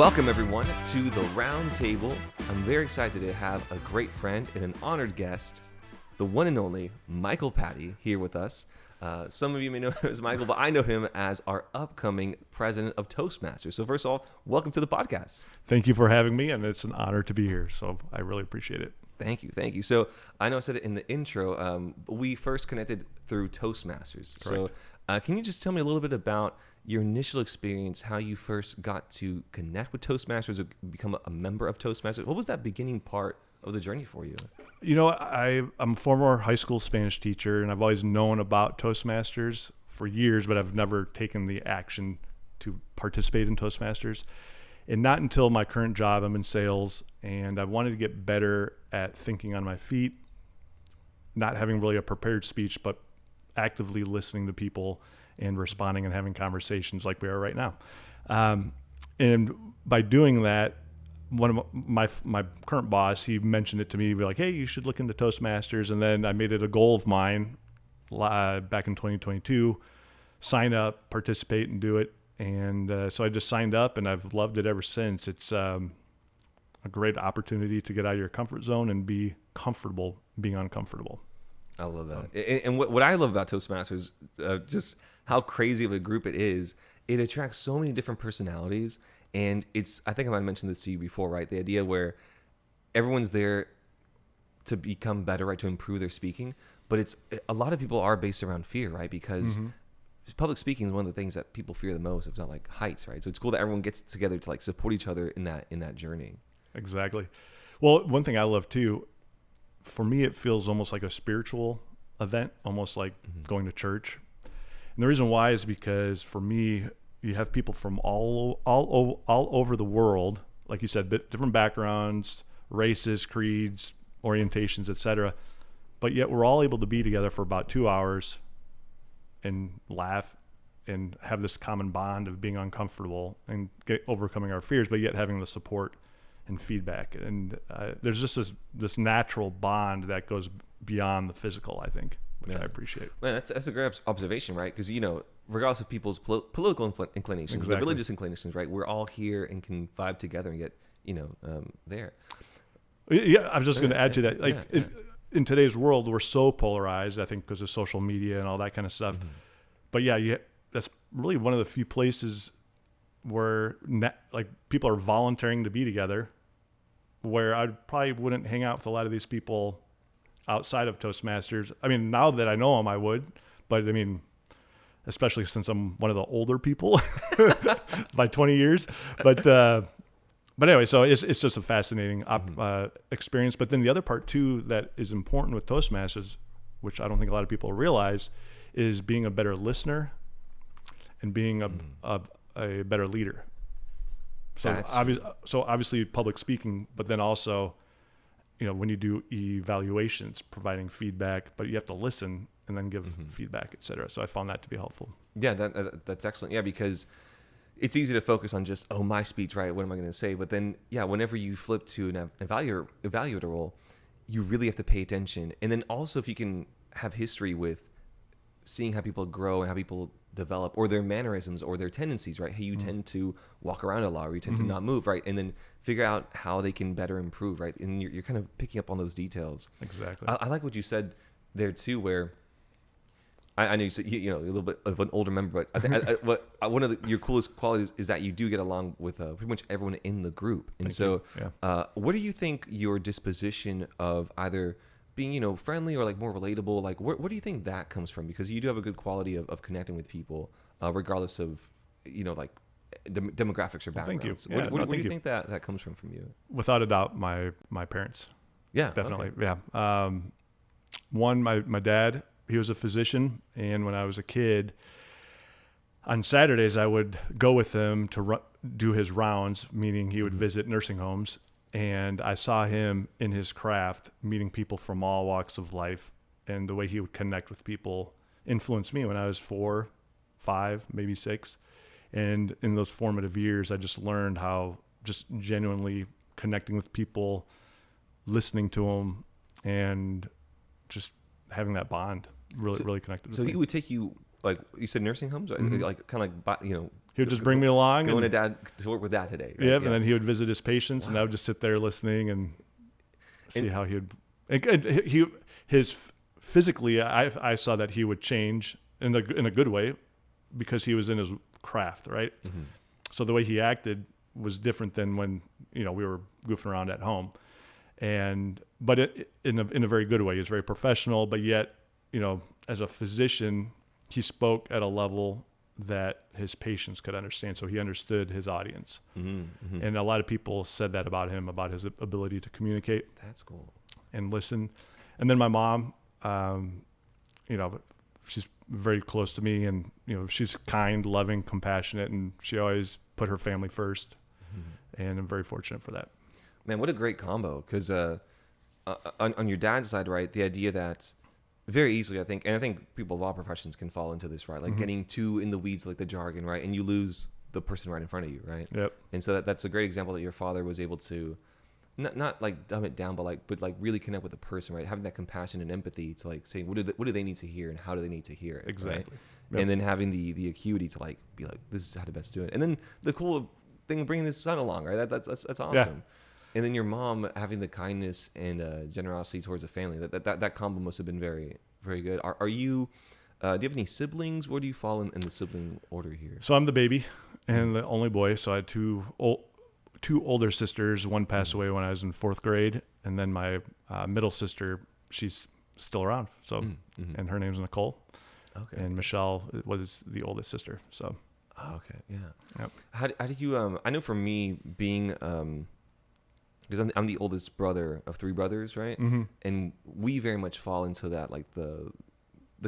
Welcome, everyone, to the Roundtable. I'm very excited to have a great friend and an honored guest, the one and only Michael Patti, here with us. Some of you may know him as Michael, but I know him as our upcoming president of Toastmasters. So first of all, welcome to the podcast. Thank you for having me, and it's an honor to be here, so I really appreciate it. Thank you. So I know I said it in the intro, we first connected through Toastmasters. Correct. So can you just tell me a little bit about your initial experience, how you first got to connect with Toastmasters or become a member of Toastmasters? What was that beginning part of the journey for you? You know, I'm a former high school Spanish teacher, and I've always known about Toastmasters for years, but I've never taken the action to participate in Toastmasters. And not until my current job, I'm in sales, and I wanted to get better at thinking on my feet, not having really a prepared speech, but actively listening to people and responding and having conversations like we are right now. And by doing that, one of my current boss, he mentioned it to me. He'd be like, hey, you should look into Toastmasters. And then I made it a goal of mine back in 2022, sign up, participate, and do it. And so I just signed up, and I've loved it ever since. It's a great opportunity to get out of your comfort zone and be comfortable being uncomfortable. I love that. And what I love about Toastmasters, just how crazy of a group it is, it attracts so many different personalities. And I think I might have mentioned this to you before, right? The idea where everyone's there to become better, right? To improve their speaking. But a lot of people are based around fear, right? Because public speaking is one of the things that people fear the most, if not like heights, right? So it's cool that everyone gets together to like support each other in that journey. Exactly. Well, one thing I love too, for me, it feels almost like a spiritual event, almost like going to church. And the reason why is because for me, you have people from all over the world, like you said, different backgrounds, races, creeds, orientations, etc. But yet we're all able to be together for about 2 hours and laugh and have this common bond of being uncomfortable and overcoming our fears, but yet having the support and feedback. And there's just this natural bond that goes beyond the physical, I think, which I appreciate. Man, that's a great observation, right? Because, regardless of people's political inclinations, the religious inclinations, right? We're all here and can vibe together and get, there. Yeah, I was just going to add to that. In today's world, we're so polarized, I think, because of social media and all that kind of stuff. But yeah, that's really one of the few places where people are volunteering to be together, where I probably wouldn't hang out with a lot of these people outside of Toastmasters. I mean, now that I know them, I would, but I mean, especially since I'm one of the older people by 20 years. But anyway, so it's just a fascinating experience. But then the other part too that is important with Toastmasters, which I don't think a lot of people realize, is being a better listener and being a better leader. So obviously public speaking, but then also, when you do evaluations, providing feedback, but you have to listen and then give feedback, et cetera. So I found that to be helpful. Yeah, that's excellent. Yeah, because it's easy to focus on just, my speech, right? What am I going to say? But then, whenever you flip to an evaluator role, you really have to pay attention. And then also if you can have history with seeing how people grow and how people develop, or their mannerisms or their tendencies, right? How you tend to walk around a lot, or you tend to not move, right? And then figure out how they can better improve, right? And you're kind of picking up on those details. Exactly. I like what you said there too, where I know you said, a little bit of an older member, but I think one of your coolest qualities is that you do get along with pretty much everyone in the group. And what do you think your disposition of either being, friendly or like more relatable, like where do you think that comes from? Because you do have a good quality of connecting with people, regardless of, like the demographics or backgrounds. Thank you. Where do you think that comes from you? Without a doubt, my parents. Yeah, definitely. Okay. Yeah. One, my dad, he was a physician, and when I was a kid, on Saturdays I would go with him to do his rounds, meaning he would visit nursing homes. And I saw him in his craft, meeting people from all walks of life, and the way he would connect with people influenced me when I was 4, 5, maybe 6. And in those formative years, I just learned how just genuinely connecting with people, listening to them, and just having that bond really connected. So he would take you, like you said, nursing homes, like kind of like He would just bring me along. Going to work with dad today. Right? Yeah, and then he would visit his patients, and I would just sit there listening and see how he would. And physically, I saw that he would change in a good way because he was in his craft, right? Mm-hmm. So the way he acted was different than when we were goofing around at home, but in a very good way. He was very professional, but yet as a physician, he spoke at a level that his patients could understand. So he understood his audience. Mm-hmm, mm-hmm. And a lot of people said that about him, about his ability to communicate. That's cool. And listen. And then my mom, she's very close to me, and she's kind, loving, compassionate, and she always put her family first. Mm-hmm. And I'm very fortunate for that. Man, what a great combo. Because on your dad's side, right, the idea that very easily, I think people of all professions can fall into this, right? Like mm-hmm. getting too in the weeds, like the jargon, right? And you lose the person right in front of you, right? Yep. And so that's a great example that your father was able to not like dumb it down, but really connect with the person, right? Having that compassion and empathy to like saying what do they need to hear and how do they need to hear it, exactly. Right? Yep. And then having the acuity to like be like, this is how to best do it. And then the cool thing of bringing this son along, right? That's awesome. Yeah. And then your mom having the kindness and generosity towards the family. That combo must have been very, very good. Are you? Do you have any siblings? Where do you fall in the sibling order here? So I'm the baby and the only boy. So I had two older sisters. One passed away when I was in 4th grade, and then my middle sister, she's still around. So, mm-hmm. and her name's Nicole. Okay. And Michelle was the oldest sister. So. Oh, okay. Yeah. Yep. How did you? I know for me being because I'm the oldest brother of 3 brothers, right? Mm-hmm. And we very much fall into that, like the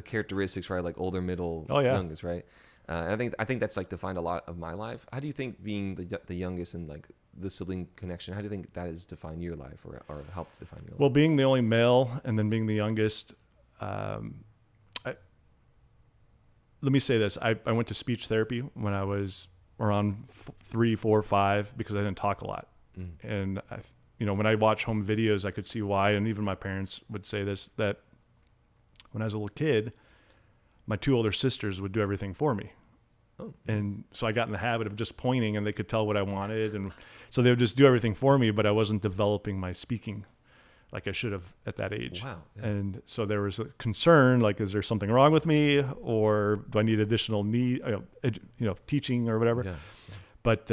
characteristics, right? Like older, middle, youngest, right? And I think that's like defined a lot of my life. How do you think being the youngest and like the sibling connection, how do you think that has defined your life or helped define your life? Well, being the only male and then being the youngest, let me say this. I went to speech therapy when I was around 3, 4, 5 because I didn't talk a lot. Mm. And when I watch home videos, I could see why. And even my parents would say this, that when I was a little kid, my 2 older sisters would do everything for me. Oh. And so I got in the habit of just pointing, and they could tell what I wanted. And so they would just do everything for me, but I wasn't developing my speaking like I should have at that age. Wow. Yeah. And so there was a concern, like, is there something wrong with me, or do I need additional teaching or whatever? Yeah. Yeah. But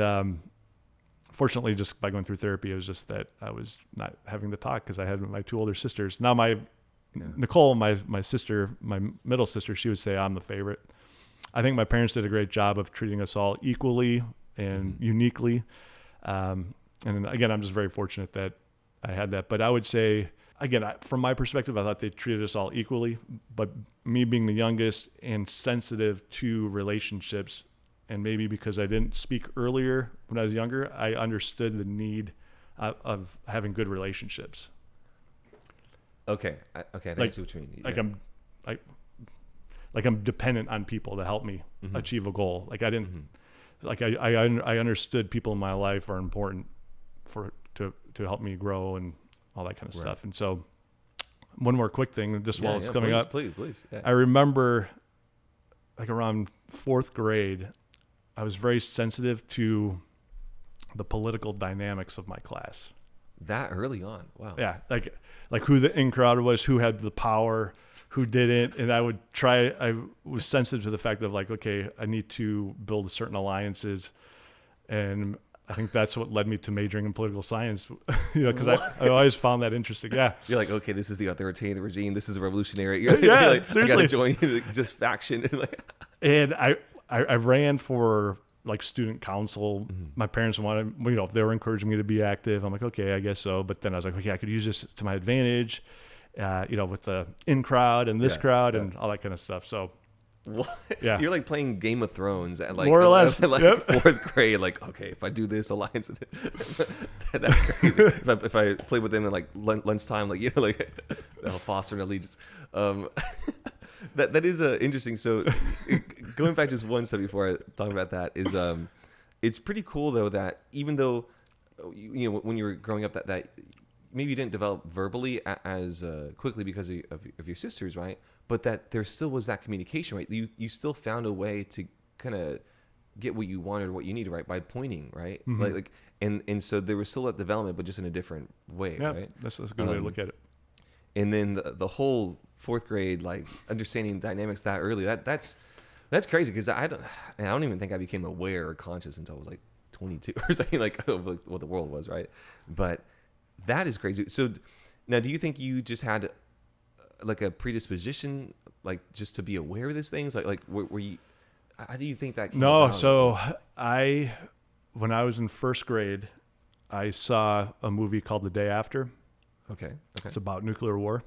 fortunately, just by going through therapy, it was just that I was not having to talk because I had my 2 older sisters. Now Nicole, my sister, my middle sister, she would say I'm the favorite. I think my parents did a great job of treating us all equally and mm-hmm. uniquely. And again, I'm just very fortunate that I had that. But I would say, again, from my perspective, I thought they treated us all equally. But me being the youngest and sensitive to relationships, and maybe because I didn't speak earlier when I was younger, I understood the need of having good relationships. Okay. I think I see what you mean. I'm dependent on people to help me mm-hmm. achieve a goal. Like I didn't, mm-hmm. I understood people in my life are important to help me grow and all that kind of stuff. And so one more quick thing, just while it's coming up, please. Yeah. I remember like around 4th grade, I was very sensitive to the political dynamics of my class. That early on. Wow. Yeah. Like who the in crowd was, who had the power, who didn't. And I was sensitive to the fact of like, okay, I need to build certain alliances. And I think that's what led me to majoring in political science, because I always found that interesting. Yeah. You're like, okay, this is the authoritarian regime. This is a revolutionary. Yeah, like, seriously. I got to join just faction. And I ran for like student council. Mm-hmm. My parents wanted, they were encouraging me to be active. I'm like, okay, I guess so. But then I was like, okay, I could use this to my advantage, with the in crowd and this crowd and all that kind of stuff. So, yeah, you're like playing Game of Thrones at like more or less, at like 4th grade. Like, okay, if I do this alliance, that's crazy. if I play with them at like lunchtime, like they'll foster an allegiance. That is interesting. So going back just one step before I talk about that is it's pretty cool though that even though when you were growing up that maybe you didn't develop verbally as quickly because of your sisters, right? But that there still was that communication, right? You still found a way to kind of get what you wanted or what you needed, right? By pointing, right? Mm-hmm. And so there was still that development, but just in a different way, Yeah, right? that's a good way to look at it. And then the whole fourth grade, like understanding dynamics that early, that's crazy, because I don't even think I became aware or conscious until I was like 22 or something, like of like what the world was, right? But that is crazy. So now, do you think you just had like a predisposition, like just to be aware of these things? Like were you? How do you think that came No, about? so when I was in first grade, I saw a movie called The Day After. Okay. It's about nuclear war.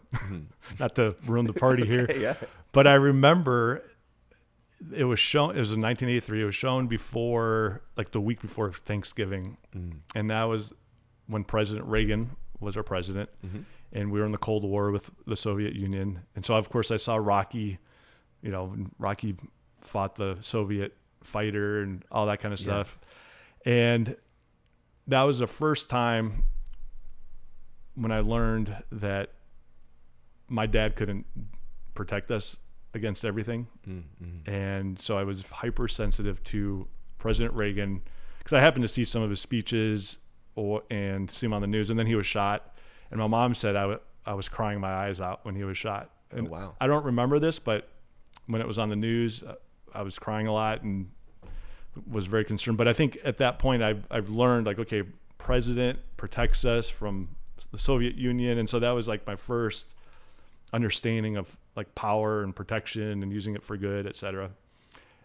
Not to ruin the party here, Yeah. but I remember it was shown. It was in 1983. It was shown before, like the week before Thanksgiving, and that was when President Reagan was our president, and we were in the Cold War with the Soviet Union. And so, of course, I saw Rocky. You know, Rocky fought the Soviet fighter and all that kind of stuff, and that was the first time when I learned that my dad couldn't protect us against everything. And so I was hypersensitive to President Reagan, because I happened to see some of his speeches and see him on the news, and then he was shot. And my mom said I was crying my eyes out when he was shot. And wow. I don't remember this, but when it was on the news, I was crying a lot and was very concerned. But I think at that point I've learned, like, okay, president protects us from the Soviet Union. And so that was like my first understanding of like power and protection and using it for good, et cetera.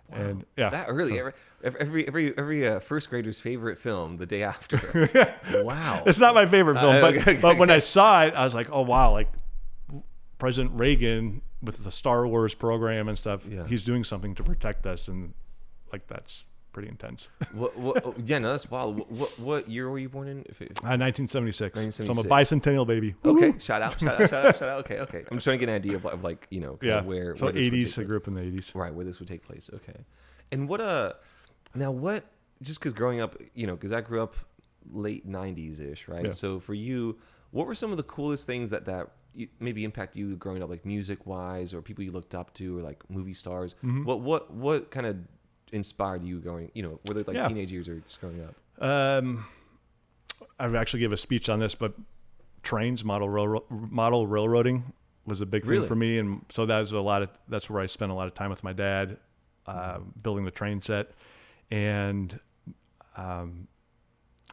Wow. And yeah, that early, every first grader's favorite film, The Day After. Wow. It's not my favorite film, okay. but when I saw it, I was like, oh wow, like President Reagan with the Star Wars program and stuff, he's doing something to protect us, and like that's pretty intense. Yeah, no, that's wild. What year were you born in? 1976. 1976. So I'm a bicentennial baby. Okay, Woo! shout out. Okay. I'm just trying to get an idea of like, you know, Yeah. where So where this would 80s. take I place. grew up in the 80s. Right, where this would take place. Okay. And just because growing up, you know, because I grew up late 90s ish, right? Yeah. So for you, what were some of the coolest things that maybe impact you growing up, like music wise, or people you looked up to, or like movie stars? What kind of inspired you going, you know, whether like teenage years or just growing up? I've actually gave a speech on this, but trains, model railroading was a big thing for me. And so that's where I spent a lot of time with my dad, building the train set, and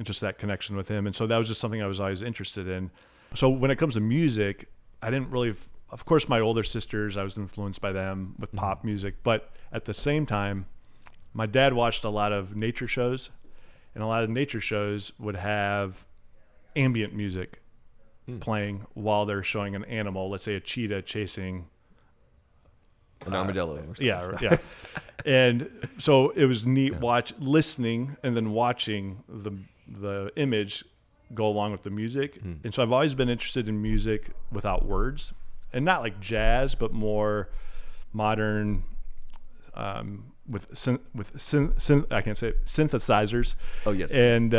just that connection with him. And so that was just something I was always interested in. So when it comes to music, I didn't really, of course, my older sisters, I was influenced by them with pop music, but at the same time, my dad watched a lot of nature shows, and a lot of nature shows would have ambient music playing while they're showing an animal, let's say a cheetah chasing An armadillo. Or something. Yeah. And so it was neat listening and then watching the image go along with the music. And so I've always been interested in music without words, and not like jazz, but more modern, with I can't say it, synthesizers. Oh yes. And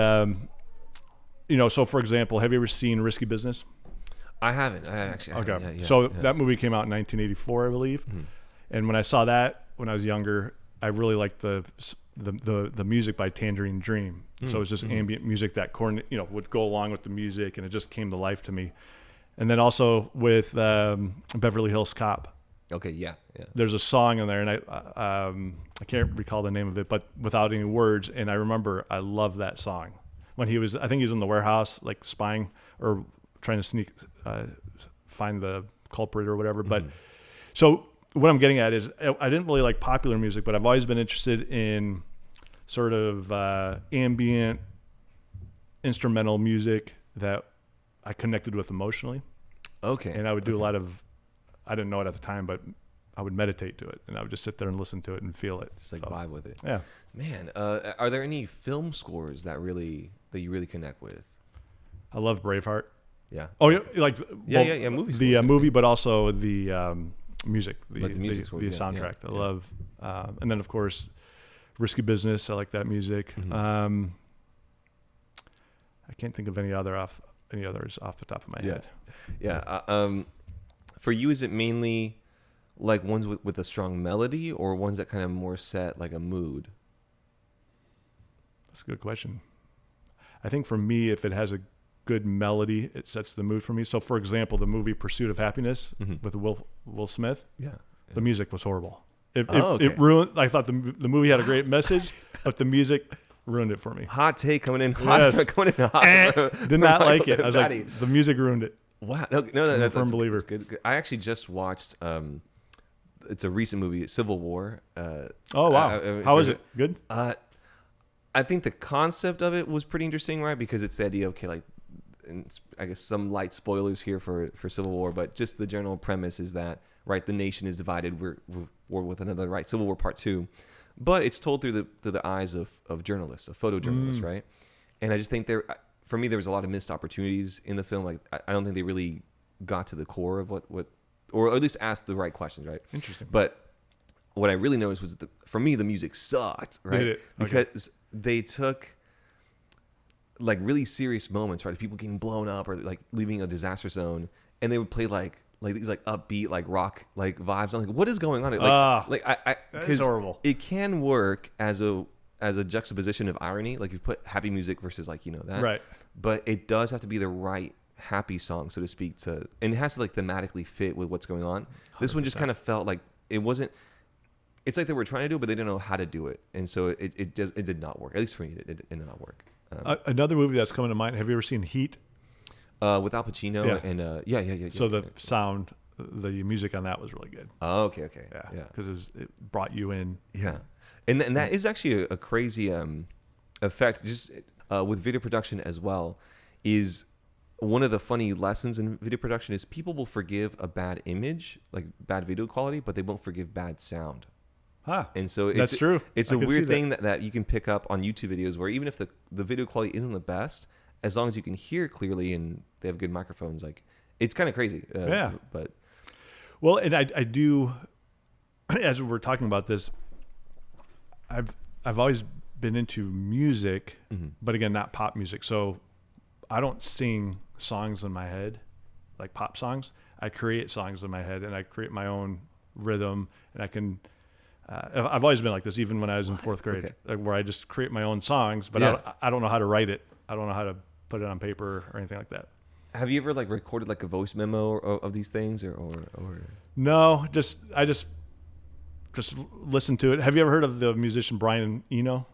you know, so for example, have you ever seen Risky Business? I haven't. I actually. Okay. Haven't. Yeah, So that movie came out in 1984, I believe. And when I saw that when I was younger, I really liked the music by Tangerine Dream. So it was just ambient music that would go along with the music, and it just came to life to me. And then also with Beverly Hills Cop. Okay. Yeah. There's a song in there, and I can't recall the name of it, but without any words. And I remember I loved that song when I think he was in the warehouse, like spying or trying to find the culprit or whatever. But so what I'm getting at is I didn't really like popular music, but I've always been interested in sort of ambient instrumental music that I connected with emotionally. Okay. And I would do a lot of, I didn't know it at the time, but I would meditate to it, and I would just sit there and listen to it and feel it. Just like vibe with it. Yeah. Man, are there any film scores that you really connect with? I love Braveheart. Yeah. Oh, yeah, like Movies. The movie, but also the music, the soundtrack. Yeah. I love, and then of course, Risky Business. I like that music. I can't think of any others off the top of my head. Yeah. For you, is it mainly like ones with a strong melody, or ones that kind of more set like a mood? That's a good question. I think for me, if it has a good melody, it sets the mood for me. So, for example, the movie Pursuit of Happiness with Will Smith, the music was horrible. It ruined. I thought the movie had a great message, but the music ruined it for me. Hot take coming in hot. Yes. Coming in hot. Did not like it. I was like, the music ruined it. Wow. I'm a firm believer. That's good. I actually just watched. It's a recent movie, Civil War. Oh wow! How is it? Good. I think the concept of it was pretty interesting, right? Because it's the idea of, okay, like, and I guess some light spoilers here for Civil War, but just the general premise is that, right, the nation is divided. We're with another, right? Civil War Part 2, but it's told through the eyes of journalists, of photojournalists, right? And I just think for me, there was a lot of missed opportunities in the film. Like, I don't think they really got to the core of what, or at least asked the right questions, right? Interesting. But what I really noticed was that for me, the music sucked, right? Because they took like really serious moments, right? People getting blown up or like leaving a disaster zone, and they would play like these like upbeat like rock like vibes. I'm like, what is going on? Because horrible. It can work as a juxtaposition of irony, like you put happy music versus like that, right? But it does have to be the right happy song, so to speak, and it has to like thematically fit with what's going on. 100%. This one just kind of felt like it wasn't. It's like they were trying to do it, but they didn't know how to do it, and so it did not work. At least for me, it did not work. Another movie that's coming to mind. Have you ever seen Heat? With Al Pacino and yeah. So the sound, the music on that was really good. Oh, okay. Yeah. Because it brought you in. Yeah, and that is actually a crazy effect. Just with video production as well, is one of the funny lessons in video production is people will forgive a bad image, like bad video quality, but they won't forgive bad sound. And so that's true. It's a weird thing that you can pick up on YouTube videos where even if the video quality isn't the best, as long as you can hear clearly and they have good microphones, like it's kind of crazy. But well, and I do, as we're talking about this, I've always been into music, but again, not pop music. So I don't sing songs in my head, like pop songs. I create songs in my head and I create my own rhythm, and I can. I've always been like this, even when I was in fourth grade, where I just create my own songs, but I don't know how to write it. I don't know how to put it on paper or anything like that. Have you ever like recorded like a voice memo of these things or? No, I just listen to it. Have you ever heard of the musician Brian Eno?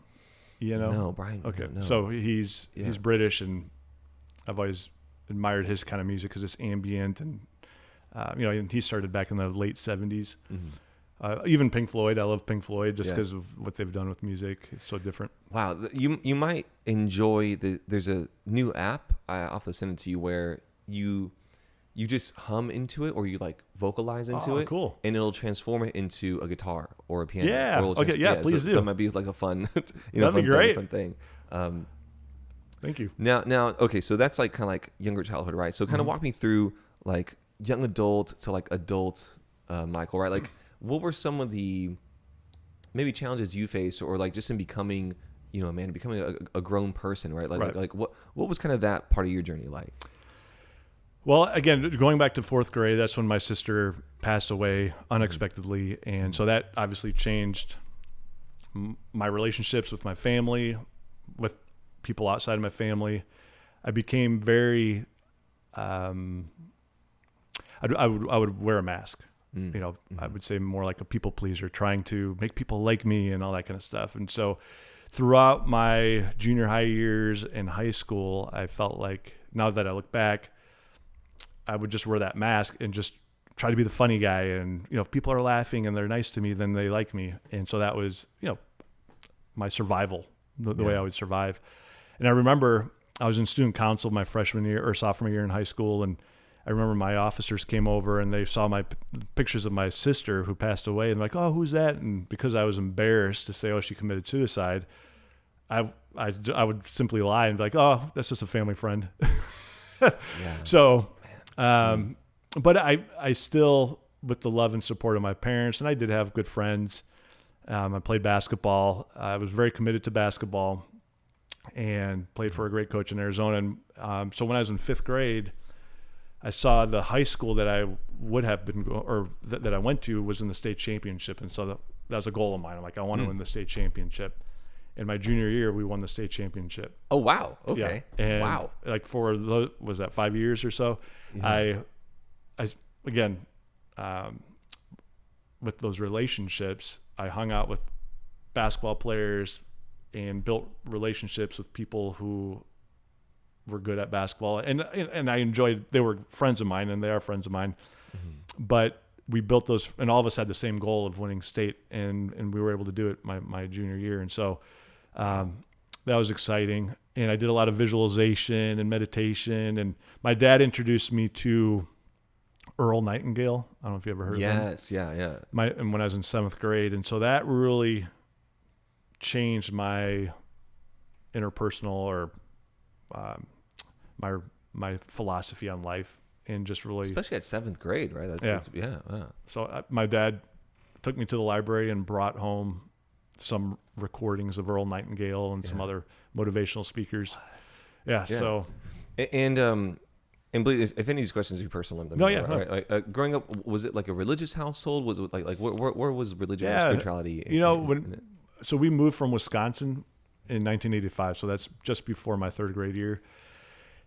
No, Brian. Okay, no. So he's British, and I've always admired his kind of music because it's ambient, and and he started back in the late '70s. Even Pink Floyd, I love Pink Floyd just because of what they've done with music. It's so different. Wow, you might enjoy there's a new app. I'll have to send it to you where you just hum into it or you like vocalize into it. Cool. And it'll transform it into a guitar or a piano. Yeah. Okay. Yeah. Please do. So it might be like a fun, That'd be great. Fun thing. Thank you. Now, okay. So that's like kind of like younger childhood, right? So kind of walk me through like young adult to like adult Michael, right? Like, what were some of the maybe challenges you faced, or like just in becoming, becoming a grown person, right? Like what was kind of that part of your journey like? Well, again, going back to fourth grade, that's when my sister passed away unexpectedly, and so that obviously changed my relationships with my family, with people outside of my family. I became very, I would wear a mask. I would say more like a people pleaser, trying to make people like me and all that kind of stuff. And so throughout my junior high years and high school, I felt like, now that I look back, I would just wear that mask and just try to be the funny guy. And, if people are laughing and they're nice to me, then they like me. And so that was, my survival, the way I would survive. And I remember I was in student council my freshman year or sophomore year in high school, and I remember my officers came over and they saw my pictures of my sister who passed away, and like, oh, who's that? And because I was embarrassed to say, oh, she committed suicide, I would simply lie and be like, oh, that's just a family friend. So, but I still, with the love and support of my parents, and I did have good friends. I played basketball. I was very committed to basketball and played for a great coach in Arizona. And so when I was in fifth grade, I saw the high school that I would have been, or that I went to, was in the state championship. And so that was a goal of mine. I'm like, I want to win the state championship. In my junior year, we won the state championship. Oh, wow. Okay. Yeah. And wow. like for was that 5 years or so? Yeah. I again, with those relationships, I hung out with basketball players and built relationships with people who were good at basketball. And I enjoyed, they were friends of mine and they are friends of mine, but we built those, and all of us had the same goal of winning state, and we were able to do it my junior year. And so that was exciting. And I did a lot of visualization and meditation. And my dad introduced me to Earl Nightingale. I don't know if you ever heard of him. Yes. Yeah. And when I was in 7th grade. And so that really changed my interpersonal or my philosophy on life, and just really, especially at 7th grade, right? That's So my dad took me to the library and brought home some recordings of Earl Nightingale and some other motivational speakers. Yeah. So, and believe, if any of these questions are personal, let me know, right? Like, growing up, was it like a religious household? Was it like where was religion or spirituality? So we moved from Wisconsin in 1985. So that's just before my 3rd grade year.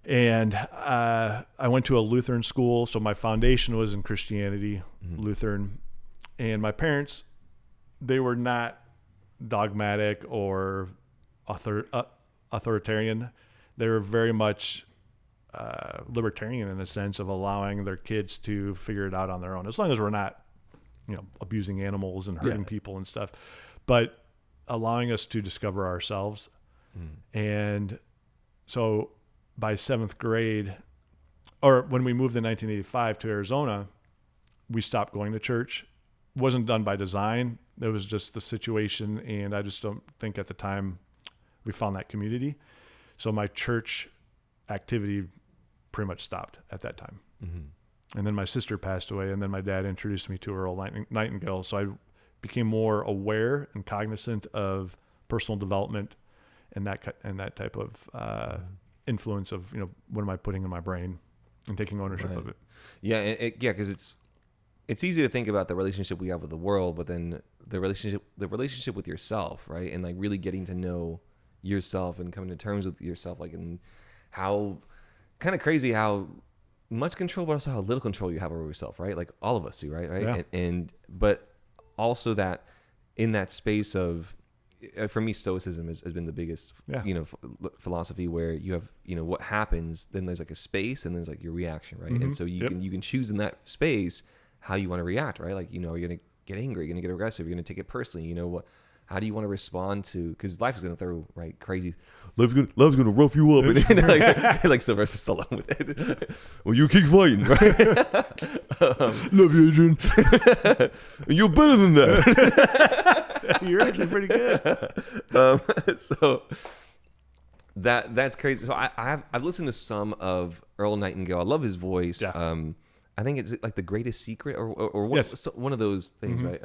And I went to a Lutheran school. So my foundation was in Christianity, Lutheran. And my parents, they were not dogmatic or authoritarian. They were very much libertarian in a sense of allowing their kids to figure it out on their own, as long as we're not, abusing animals and hurting people and stuff, but allowing us to discover ourselves. And so by 7th grade, or when we moved in 1985 to Arizona, we stopped going to church. It wasn't done by design. It was just the situation. And I just don't think at the time we found that community. So my church activity pretty much stopped at that time. And then my sister passed away, and then my dad introduced me to Earl Nightingale. So I became more aware and cognizant of personal development and that type of influence of, what am I putting in my brain, and taking ownership of it. Yeah. Because it's easy to think about the relationship we have with the world, but then the relationship with yourself, right? And like really getting to know yourself and coming to terms with yourself, like, and how kind of crazy how much control, but also how little control you have over yourself, right? Like all of us do, right? Yeah. But also that in that space of, for me, Stoicism has been the biggest, philosophy, where you have, what happens, then there's like a space, and there's like your reaction, right? And so you can choose in that space how you want to react, right? Like, you're going to get angry, you're going to get aggressive, you're going to take it personally, how do you want to respond to, because life is going to throw crazy, love's going to rough you up, and like Sylvester Stallone with it. Well, you keep fighting, right? Love you, Adrian. You're better than that. You're actually pretty good. So that's crazy. So I've listened to some of Earl Nightingale. I love his voice. Yeah. I think it's like The Greatest Secret or one, one of those things, right?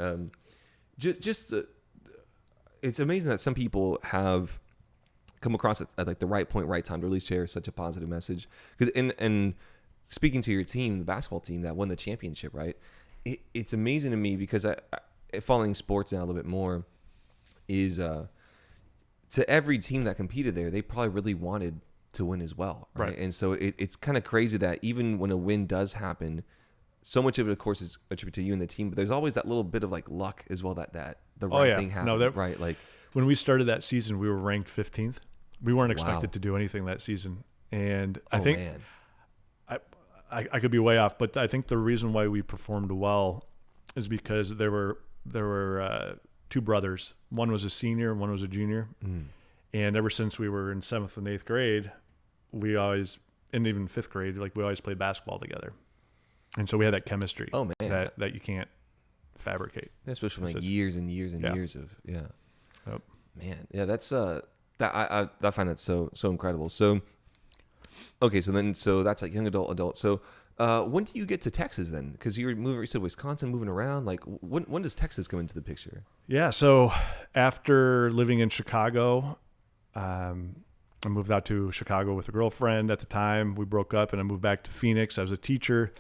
It's amazing that some people have come across at like the right point, right time to really share such a positive message. Because and speaking to your team, the basketball team that won the championship, right? It's amazing to me, because I following sports now a little bit more, is to every team that competed there, they probably really wanted to win as well, right? And so it's kind of crazy that even when a win does happen, so much of it, of course, is attributed to you and the team, but there's always that little bit of like luck as well, that the right thing happened, right? Like when we started that season, we were ranked 15th. We weren't expected to do anything that season, and I think I could be way off, but I think the reason why we performed well is because there were 2 brothers. One was a senior, and one was a junior, and ever since we were in 7th and 8th grade, we always, and even 5th grade, like we always played basketball together. And so we had that chemistry that you can't fabricate. Especially from like years and years and years of, Yep. Man. Yeah, that's that I find that so incredible. So okay, so that's like young adult. So when do you get to Texas then? Because you said Wisconsin, moving around. Like when does Texas come into the picture? Yeah, so after living in Chicago, I moved out to Chicago with a girlfriend at the time. We broke up, and I moved back to Phoenix. I was a teacher.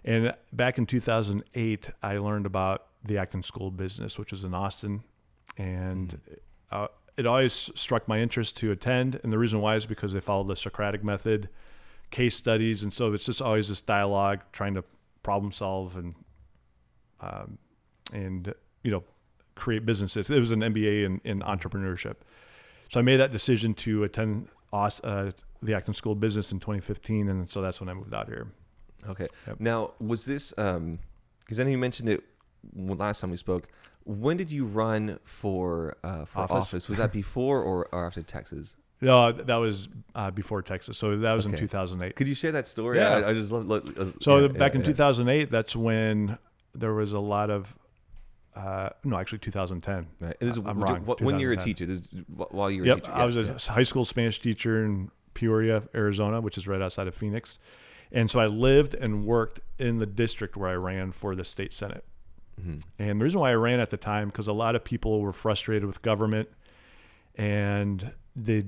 And back in 2008, I learned about the Acton School of Business, which is in Austin. And it always struck my interest to attend. And the reason why is because they follow the Socratic method, case studies. And so it's just always this dialogue, trying to problem solve and create businesses. It was an MBA in entrepreneurship. So I made that decision to attend the Acton School of Business in 2015. And so that's when I moved out here. Okay. Yep. Now, was this, because I know you mentioned it last time we spoke, when did you run for office? Was that before or after Texas? No, that was before Texas. So that was in 2008. Could you share that story? Yeah. I just love. Back in 2008, that's when there was a lot of, actually 2010. Right. And this I'm wrong. When you're a teacher, while you were a teacher. I was a high school Spanish teacher in Peoria, Arizona, which is right outside of Phoenix. And so I lived and worked in the district where I ran for the state Senate. Mm-hmm. And the reason why I ran at the time, because a lot of people were frustrated with government and they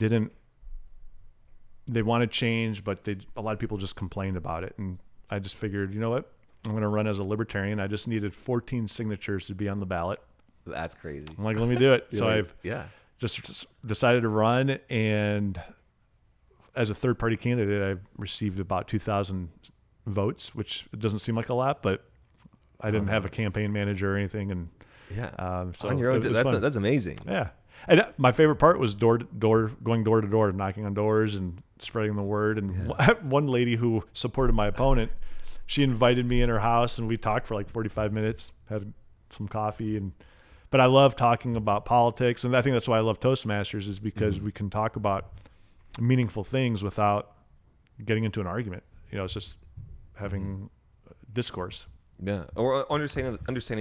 wanted change, but a lot of people just complained about it. And I just figured, you know what? I'm going to run as a libertarian. I just needed 14 signatures to be on the ballot. That's crazy. I'm like, let me do it. So I've just decided to run, and as a third-party candidate, I received about 2,000 votes, which doesn't seem like a lot, but I didn't have a campaign manager or anything. And so on your own, that's amazing. Yeah. And my favorite part was going door to door, knocking on doors and spreading the word. And one lady who supported my opponent, she invited me in her house, and we talked for like 45 minutes, had some coffee. But I love talking about politics, and I think that's why I love Toastmasters, is because we can talk about meaningful things without getting into an argument. It's just having discourse. Yeah, or understanding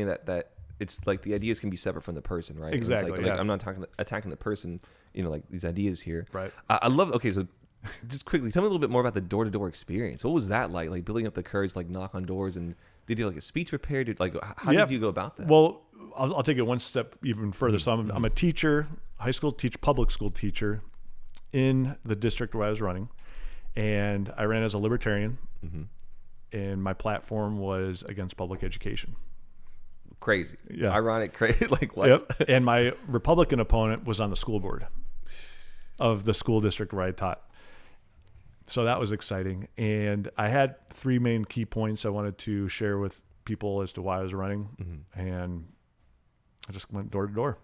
that it's like the ideas can be separate from the person, right? Exactly. Like I'm not attacking the person. Like these ideas here. Right. I love. Okay, so just quickly, tell me a little bit more about the door-to-door experience. What was that like? Like building up the courage, like knock on doors, and did you like a speech prepared? How did you go about that? Well, I'll take it one step even further. So I'm a teacher, public school teacher in the district where I was running, and I ran as a libertarian, and my platform was against public education. Crazy. Yeah. Ironic, crazy. Like what? Yep. And my Republican opponent was on the school board of the school district where I taught. So that was exciting. And I had 3 main key points I wanted to share with people as to why I was running. And I just went door to door.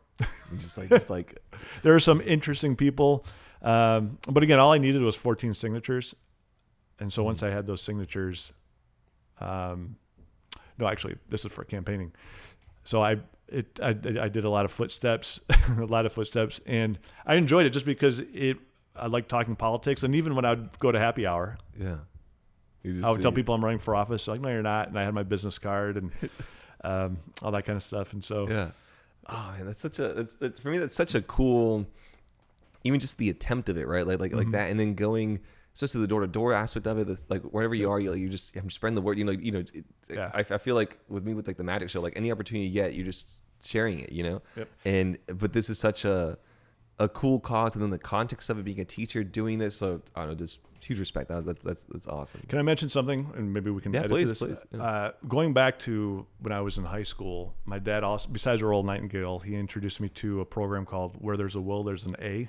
just like there are some interesting people. But again, all I needed was 14 signatures. And so once I had those signatures, no, actually this is for campaigning. So I did a lot of footsteps, and I enjoyed it just because I like talking politics. And even when I would go to happy hour, I would tell people I'm running for office. Like, no, you're not. And I had my business card and all that kind of stuff. And so, oh man, that's for me. That's such a cool, even just the attempt of it, right? Like that, and then going. Especially the door-to-door aspect of it, that's like wherever you are, I'm spreading the word. I feel like with me with like the magic show, like any opportunity you get, you're just sharing it, Yep. But this is such a cool cause, and then the context of it being a teacher doing this. So I don't know, just huge respect. That's awesome. Can I mention something, and maybe we can edit please, this? Please. Yeah. Going back to when I was in high school, my dad also, besides Earl Nightingale, he introduced me to a program called "Where There's a Will, There's an A."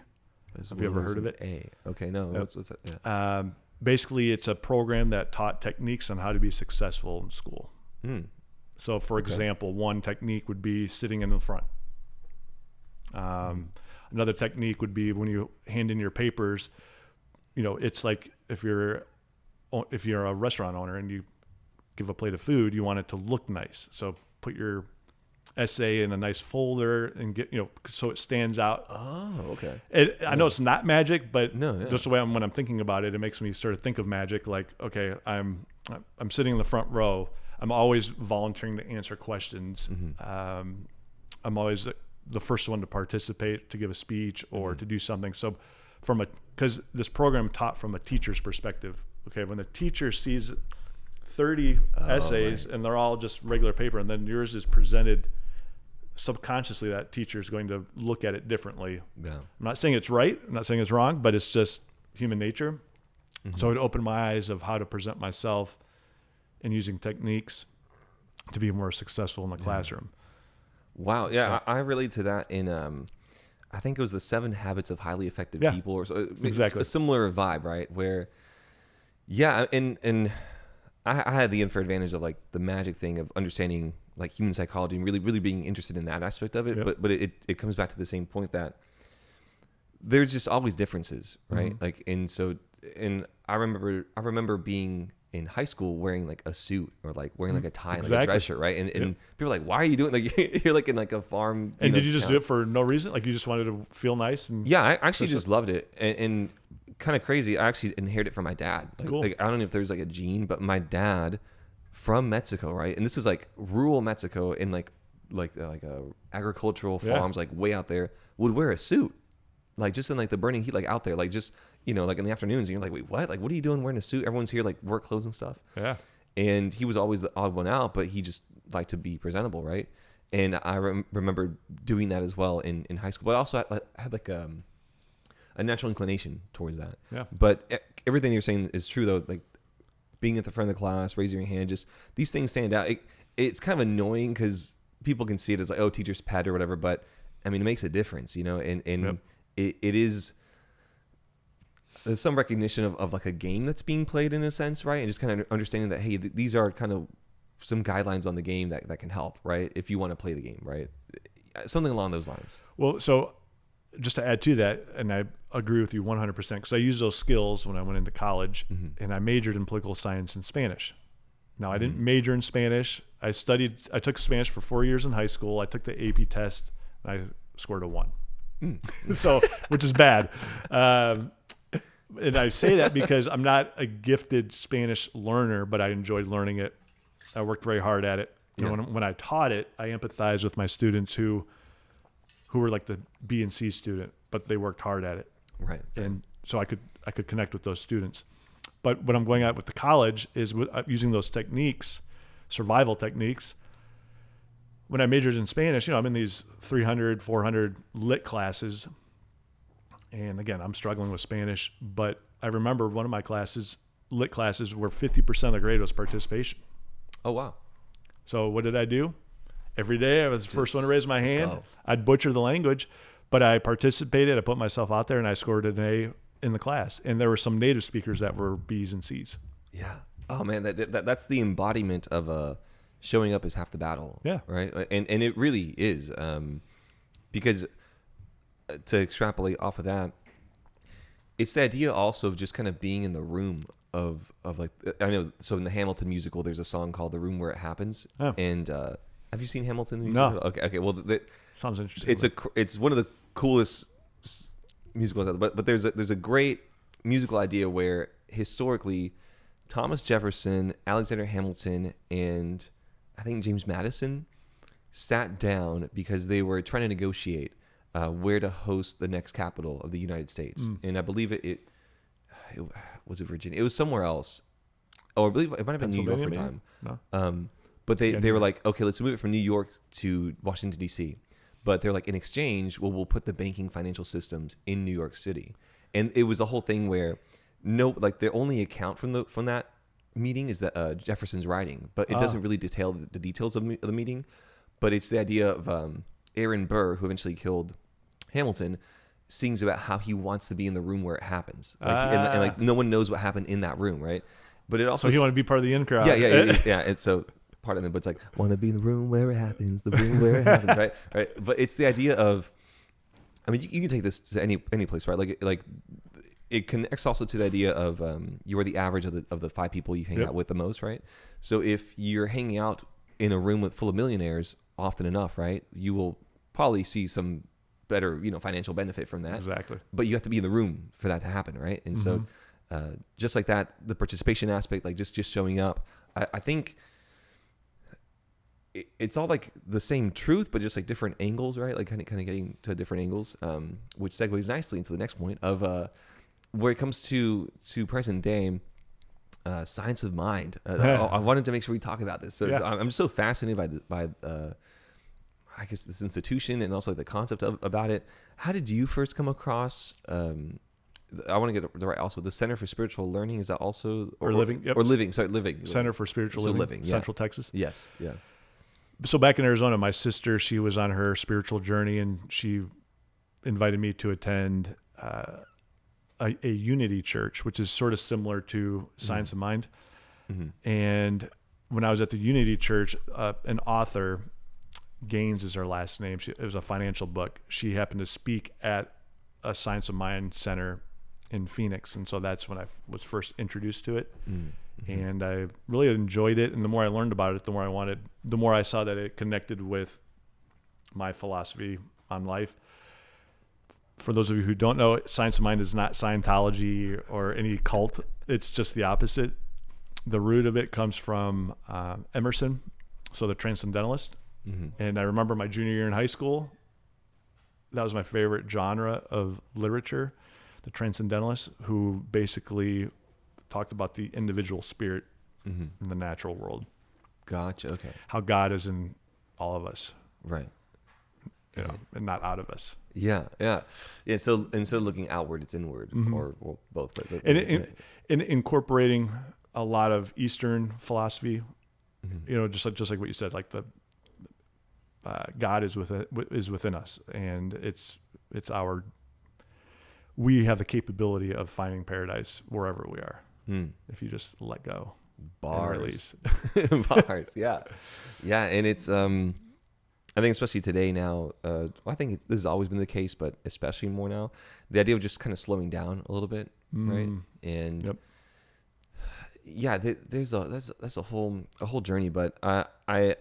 Have you ever heard of it? Okay, no. Yep. What's that? Yeah. Basically, it's a program that taught techniques on how to be successful in school. So, for example, one technique would be sitting in the front. Another technique would be when you hand in your papers. It's like if you're a restaurant owner and you give a plate of food, you want it to look nice. So put your essay in a nice folder and get, so it stands out. Oh, okay. I know it's not magic, but no, just the way when I'm thinking about it, it makes me sort of think of magic. Like, okay, I'm sitting in the front row. I'm always volunteering to answer questions. I'm always the first one to participate, to give a speech or to do something. So because this program taught from a teacher's perspective. Okay, when the teacher sees 30 essays and they're all just regular paper, and then yours is presented, subconsciously that teacher is going to look at it differently. Yeah. I'm not saying it's right, I'm not saying it's wrong, but it's just human nature. So it opened my eyes of how to present myself and using techniques to be more successful in the classroom. Wow. Yeah, I relate to that in I think it was the 7 Habits of Highly Effective Yeah, People, or so, exactly. a similar vibe, right? Where, yeah, and I had the unfair advantage of like the magic thing of understanding like human psychology and really being interested in that aspect of it. Yep. But it comes back to the same point that there's just always differences, right? Mm-hmm. Like, and I remember being in high school wearing like a suit or like wearing like a tie and like a Exactly. dress shirt, right? And people are like, why are you doing like you're like in like a farm? And did you just town. do it for no reason? Like you just wanted to feel nice? And Yeah, I actually just loved it, and kind of crazy. I actually inherited it from my dad. Cool. Like I don't know if there's like a gene, but my dad from Mexico, right? And this is like rural Mexico in like a agricultural farms, like way out there, would wear a suit, like just in like the burning heat, like out there, like just like in the afternoons, and you're like, wait, what? Like, what are you doing wearing a suit? Everyone's here, like work clothes and stuff. Yeah. And he was always the odd one out, but he just liked to be presentable, right? And I remember doing that as well in high school, but also I had like a natural inclination towards that. Yeah. But everything you're saying is true though. Like being at the front of the class, raising your hand, just these things stand out. It's kind of annoying because people can see it as like, oh, teacher's pet or whatever. But I mean, it makes a difference, and Yep. it is. There's some recognition of like a game that's being played in a sense, right? And just kind of understanding that, hey, these are kind of some guidelines on the game that can help, right? If you want to play the game, right? Something along those lines. Well, so just to add to that, and I agree with you 100%, because I used those skills when I went into college, and I majored in political science and Spanish. Now, I didn't major in Spanish. I took Spanish for 4 years in high school. I took the AP test, and I scored a 1. So, which is bad. And I say that because I'm not a gifted Spanish learner, but I enjoyed learning it. I worked very hard at it. Yeah. And when I taught it, I empathized with my students who were like the B and C student, but they worked hard at it. Right. And so I could connect with those students. But what I'm going at with the college is using those techniques, survival techniques. When I majored in Spanish, I'm in these 300, 400 lit classes. And again, I'm struggling with Spanish, but I remember one of my lit classes, where 50% of the grade was participation. Oh, wow. So what did I do? Every day I was the first one to raise my hand. go. I'd butcher the language, but I participated. I put myself out there, and I scored an A in the class. And there were some native speakers that were B's and C's. Yeah. Oh man, that's the embodiment of showing up is half the battle. Yeah. Right. And it really is, because to extrapolate off of that, it's the idea also of just kind of being in the room of like, I know. So in the Hamilton musical, there's a song called "The Room Where It Happens." Oh. And have you seen Hamilton the musical? No. Okay. Well, Sounds interesting. it's one of the coolest musicals out there. But there's a great musical idea where historically Thomas Jefferson, Alexander Hamilton, and I think James Madison sat down because they were trying to negotiate where to host the next capital of the United States. And I believe it was it Virginia. It was somewhere else. Oh, I believe it might have been New York for a time. No. But they were like, okay, let's move it from New York to Washington, D.C. But they're like, in exchange, we'll put the banking financial systems in New York City. And it was a whole thing where the only account from that meeting is that Jefferson's writing, but it doesn't really detail the details of the meeting. But it's the idea of Aaron Burr, who eventually killed Hamilton, sings about how he wants to be in the room where it happens. And like no one knows what happened in that room, right? But it also So you want to be part of the in crowd. Yeah. And so part of it, but it's like, want to be in the room where it happens, the room where it happens, right? But it's the idea of, I mean, you can take this to any place, right? Like it connects also to the idea of you are the average of the 5 people you hang out with the most, right? So if you're hanging out in a room full of millionaires often enough, right, you will probably see some better, financial benefit from that. Exactly. But you have to be in the room for that to happen, right? And so just like that, the participation aspect, like just showing up, I think it's all like the same truth, but just like different angles, right? Like kind of getting to different angles, which segues nicely into the next point of where it comes to present day, science of mind. I wanted to make sure we talk about this. So I'm just so fascinated by I guess this institution and also the concept about it. How did you first come across? I want to get the right. Also, the Center for Spiritual Learning, is that also Living? Yep. Or living? Sorry, living. Center for Spiritual Living, yeah. Central Texas. Yes. Yeah. So back in Arizona, my sister, she was on her spiritual journey, and she invited me to attend a unity church, which is sort of similar to Science of Mind. And when I was at the unity church, an author, Gaines is her last name. It was a financial book. She happened to speak at a Science of Mind center in Phoenix. And so that's when I was first introduced to it. And I really enjoyed it. And the more I learned about it, the more I saw that it connected with my philosophy on life. For those of you who don't know, Science of Mind is not Scientology or any cult. It's just the opposite. The root of it comes from Emerson, so the transcendentalist. And I remember my junior year in high school, that was my favorite genre of literature, the transcendentalists, who basically talked about the individual spirit in the natural world. Gotcha. Okay. How God is in all of us. Right. You know, and not out of us. Yeah. So instead of looking outward, it's inward, or well, both. But And incorporating a lot of Eastern philosophy, you know, just like what you said, like the God is within us, and we have the capability of finding paradise wherever we are, if you just let go. Bars. Bars. Yeah. And it's I think especially today now, I think this has always been the case, but especially more now, the idea of just kind of slowing down a little bit, right? And that's a whole journey. But I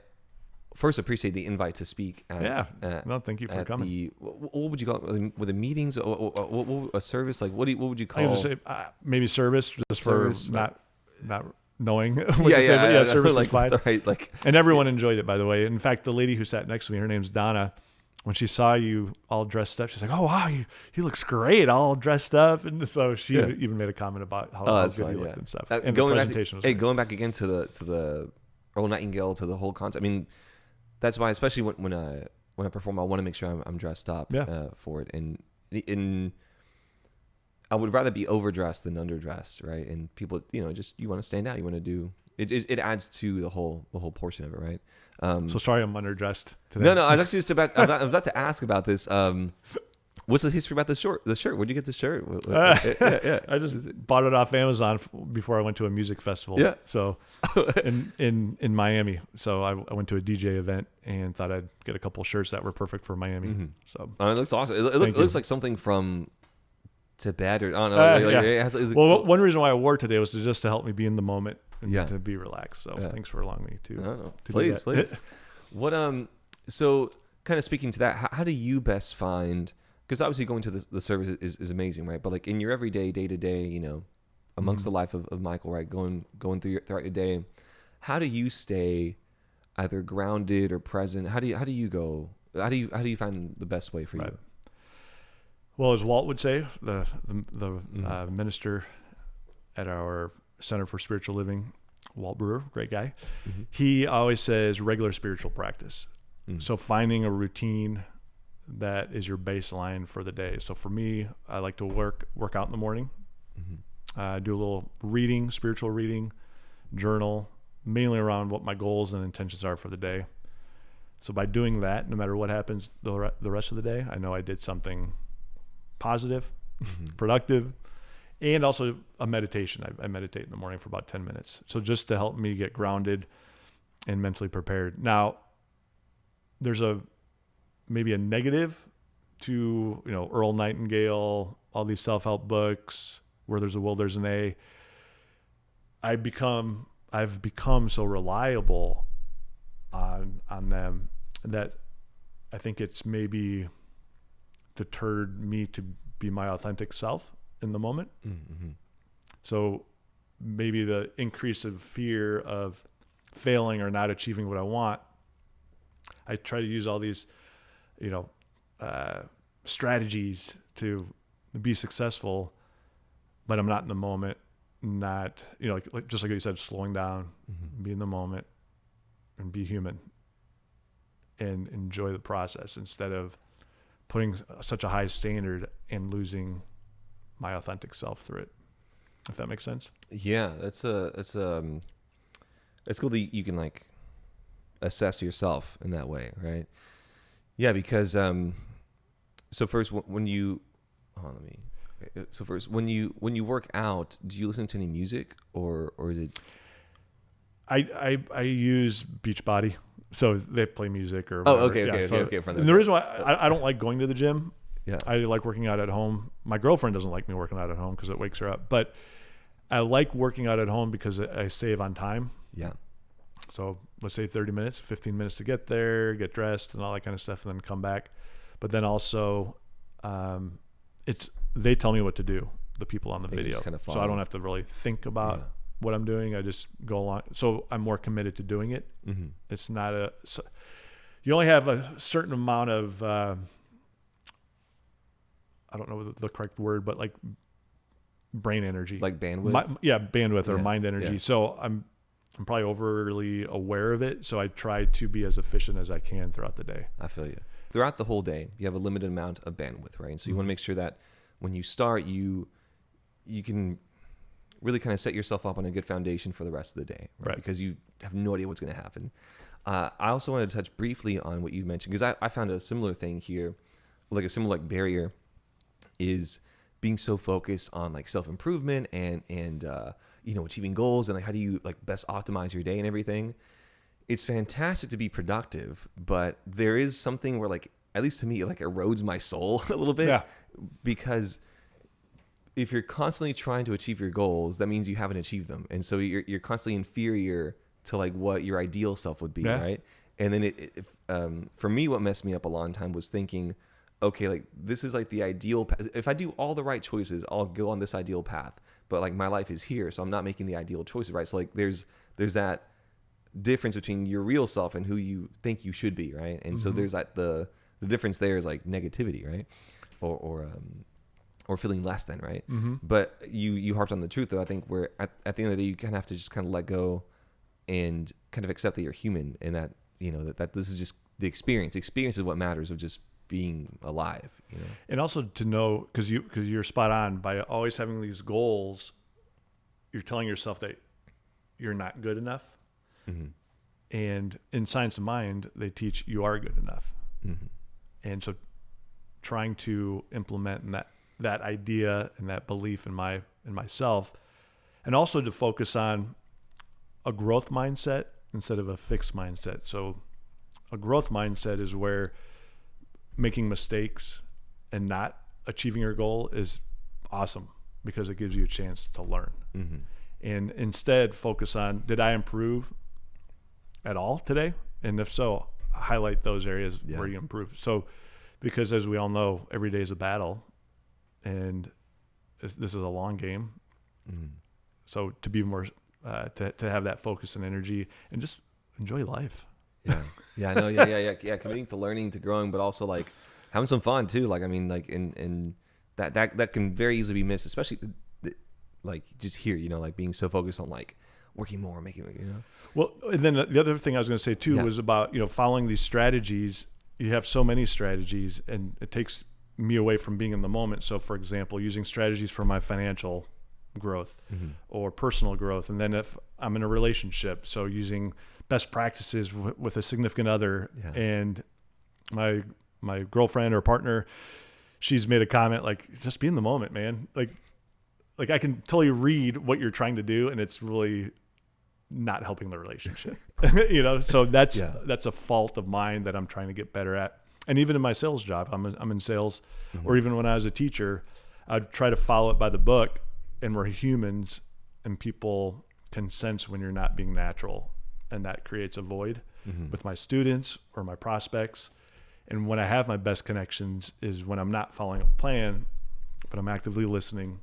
first appreciate the invite to speak. Thank you for coming. What would you call it? Were the meetings or a service? Like what would you call? I would just say maybe service, just service, for not knowing what yeah, to say, but yeah, service like, is fine. Right, like, and everyone enjoyed it, by the way. In fact, the lady who sat next to me, her name's Donna. When she saw you all dressed up, she's like, "Oh wow, he looks great, all dressed up." And so she even made a comment about how good you looked and stuff. And the presentation was great. Going back again to the Earl Nightingale, to the whole concept. I mean, that's why, especially when I perform, I want to make sure I'm dressed up for it. And I would rather be overdressed than underdressed, right? And people, you want to stand out. You want to do it. It adds to the whole portion of it, right? So sorry, I'm underdressed today. No. I was actually just about to ask about this. What's the history about the shirt? Where'd you get the shirt? I just bought it off Amazon before I went to a music festival. Yeah. So in Miami. So I went to a DJ event and thought I'd get a couple shirts that were perfect for Miami. So it looks awesome. It looks like something from Tibet, or I don't know. Well, one reason why I wore it today was just to help me be in the moment and to be relaxed. So thanks for allowing me to. Please. What so kind of speaking to that, how do you best find? Because obviously going to the service is amazing, right? But like in your everyday, day to day, amongst the life of Michael, right? Going throughout your day, how do you stay either grounded or present? How do you go? How do you find the best way for you? Well, as Walt would say, the minister at our Center for Spiritual Living, Walt Brewer, great guy, he always says regular spiritual practice. So finding a routine that is your baseline for the day. So for me, I like to work out in the morning, do a little reading, spiritual reading, journal, mainly around what my goals and intentions are for the day. So by doing that, no matter what happens the rest of the day, I know I did something positive, productive, and also a meditation. I meditate in the morning for about 10 minutes. So just to help me get grounded and mentally prepared. Now, there's maybe a negative to, Earl Nightingale, all these self-help books, where there's a will, there's an A. I've become so reliable on them that I think it's maybe deterred me to be my authentic self in the moment. So maybe the increase of fear of failing or not achieving what I want, I try to use all these, strategies to be successful, but I'm not in the moment, not, just like you said, slowing down, be in the moment and be human and enjoy the process instead of putting such a high standard and losing my authentic self through it. If that makes sense. Yeah, it's cool that you can like assess yourself in that way, right? Yeah, because So first, when you, so first, when you work out, do you listen to any music or is it? I use Beachbody, so they play music or whatever. Okay. And the reason why I don't like going to the gym, Yeah. I like working out at home. My girlfriend doesn't like me working out at home because it wakes her up. But I like working out at home because I save on time. Yeah. So let's say 30 minutes, 15 minutes to get there, get dressed and all that kind of stuff, and then come back. But then also, they tell me what to do, the people on the video. Kind of so I don't have to really think about what I'm doing. I just go along. So I'm more committed to doing it. Mm-hmm. It's not you only have a certain amount of, I don't know the correct word, but like brain energy, like bandwidth. Bandwidth or mind energy. Yeah. So I'm probably overly aware of it. So I try to be as efficient as I can throughout the day. I feel you. Throughout the whole day, you have a limited amount of bandwidth, right? And so you want to make sure that when you start, you can really kind of set yourself up on a good foundation for the rest of the day, right? Because you have no idea what's going to happen. I also wanted to touch briefly on what you mentioned, because I found a similar thing here, like a similar barrier is being so focused on like self-improvement and achieving goals and like how do you like best optimize your day and everything. It's fantastic to be productive, but there is something where like, at least to me, it like erodes my soul a little bit, because if you're constantly trying to achieve your goals, that means you haven't achieved them. And so you're constantly inferior to like what your ideal self would be. Right. And then for me, what messed me up a long time was thinking, okay, like this is like the ideal path. If I do all the right choices, I'll go on this ideal path, but like my life is here. So I'm not making the ideal choices. Right. So like there's that difference between your real self and who you think you should be. Right. And so there's like the difference there is like negativity, right. Or feeling less than, right. But you harped on the truth though. I think where at the end of the day, you kind of have to just kind of let go and kind of accept that you're human and that, that this is just the experience. Experience is what matters of just being alive, And also to know, because you're spot on, by always having these goals, you're telling yourself that you're not good enough. And in Science of Mind, they teach you are good enough. And so trying to implement that idea and that belief in myself, and also to focus on a growth mindset instead of a fixed mindset. So a growth mindset is where making mistakes and not achieving your goal is awesome because it gives you a chance to learn. And instead focus on, did I improve at all today? And if so, highlight those areas where you improve. So, because as we all know, every day is a battle and this is a long game. So to be more, to have that focus and energy and just enjoy life. Committing to learning, to growing, but also like having some fun too. Like, I mean, like and that can very easily be missed, especially like just here, like being so focused on like working more, making. Well, and then the other thing I was going to say too was about, following these strategies. You have so many strategies and it takes me away from being in the moment. So for example, using strategies for my financial growth or personal growth. And then if I'm in a relationship, so using best practices with a significant other and my girlfriend or partner, she's made a comment like, just be in the moment, man. Like I can totally read what you're trying to do and it's really not helping the relationship, so that's a fault of mine that I'm trying to get better at. And even in my sales job, I'm in sales, or even when I was a teacher, I'd try to follow it by the book, and we're humans and people can sense when you're not being natural, and that creates a void with my students or my prospects. And when I have my best connections is when I'm not following a plan, but I'm actively listening,